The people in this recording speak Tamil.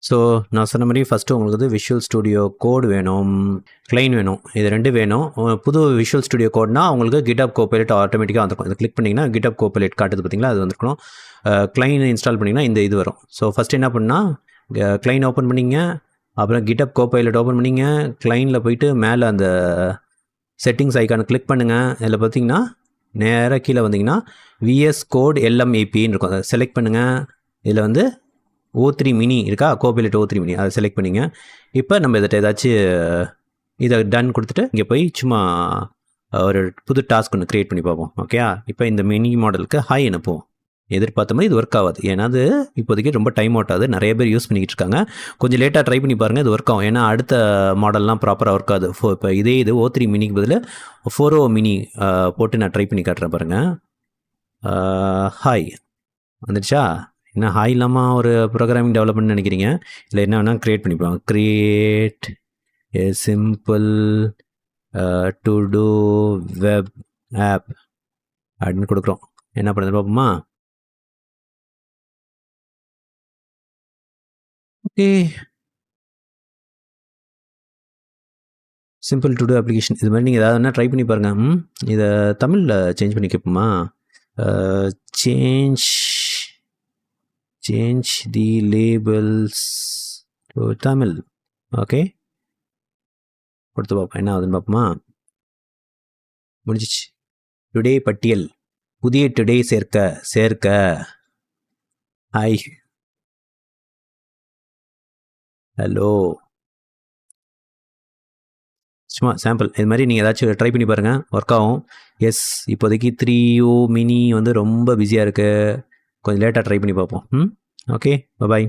ஸோ நான் சொன்ன மாதிரி ஃபஸ்ட்டு உங்களுக்கு வந்து விஷுவல் ஸ்டுடியோ கோட் வேணும், கிளைன் வேணும். இது 2 வேணும். புது விஷுவல் ஸ்டுடியோ கோட்னா உங்களுக்கு கிட்டப் கோபைலட் ஆட்டோமேட்டிக்காக வந்துருக்கும். இதை கிளிக் பண்ணிங்கன்னா கிட்டப் கோபைலட் காட்டுது பார்த்தீங்களா, அது வந்துருக்கணும். கிளைன் இன்ஸ்டால் பண்ணிங்கன்னா இந்த இது வரும். ஸோ ஃபஸ்ட்டு என்ன பண்ணால் கிளைன் ஓப்பன் பண்ணிங்க, அப்புறம் கிட்டப் கோபைலட் ஓப்பன் பண்ணிங்க, கிளைனில் போயிட்டு மேலே அந்த செட்டிங்ஸ் ஐக்கானை கிளிக் பண்ணுங்கள். இதில் பார்த்தீங்கன்னா நேராக கீழே வந்தீங்கன்னா விஎஸ் கோட் எல்எம்ஏபின்னு இருக்கும். அதை செலக்ட் பண்ணுங்கள். இதில் வந்து O3 மினி இருக்கா, கோபைலட் O3 மினி, அதை செலக்ட் பண்ணிங்க. இப்போ நம்ம இதை ஏதாச்சும் இதை டன் கொடுத்துட்டு இங்கே போய் சும்மா ஒரு புது டாஸ்க் ஒன்று க்ரியேட் பண்ணி பார்ப்போம். ஓகே, இப்போ இந்த மினி மாடலுக்கு ஹாய் அனுப்புவோம். எதிர்பார்த்த மாதிரி இது ஒர்க் ஆகாது, ஏன்னா அது இப்போதைக்கு ரொம்ப டைம் அவுட் ஆகுது. நிறைய பேர் யூஸ் பண்ணிக்கிட்டு இருக்காங்க. கொஞ்சம் லேட்டாக ட்ரை பண்ணி பாருங்கள், இது ஒர்க் ஆகும். ஏன்னா அடுத்த மாடல்லாம் ப்ராப்பராக ஒர்க் ஆகுது. இப்போ இதே இது O3 மினிக்கு பதில் 4O மினி போட்டு நான் ட்ரை பண்ணி காட்டுறேன் பாருங்கள். ஹாய் வந்துடுச்சா? என்ன ஹாய் இல்லாமல் ஒரு ப்ரோக்ராமிங் டெவலப்மெண்ட் நினைக்கிறீங்க? இல்லை என்ன வேணால் க்ரியேட் பண்ணிப்பாங்க. Create a simple to do web app அப்படின்னு கொடுக்குறோம். என்ன பண்ணுறது பார்ப்போமா? Okay, simple to do application. இது மாதிரி நீங்கள் ஏதாவது வேணால் ட்ரை பண்ணி பாருங்கள். இதை தமிழில் சேஞ்ச் பண்ணி கேட்போமா? Change the labels to Tamil. Okay, கொடுத்து பார்ப்போம் என்ன ஆகுதுன்னு பார்ப்போமா? முடிஞ்சிச்சு. டுடே பட்டியல், புதிய டுடே சேர்க்க. ஹாய், ஹலோ, சும்மா சாம்பிள். இது மாதிரி நீங்கள் ஏதாச்சும் ட்ரை பண்ணி பாருங்கள், ஒர்க் ஆகும். எஸ், இப்போதைக்கு 3O மினி வந்து ரொம்ப பிஸியாக இருக்குது. கொஞ்சம் லேட்டாக ட்ரை பண்ணி பார்ப்போம். ஓகே, பாய்.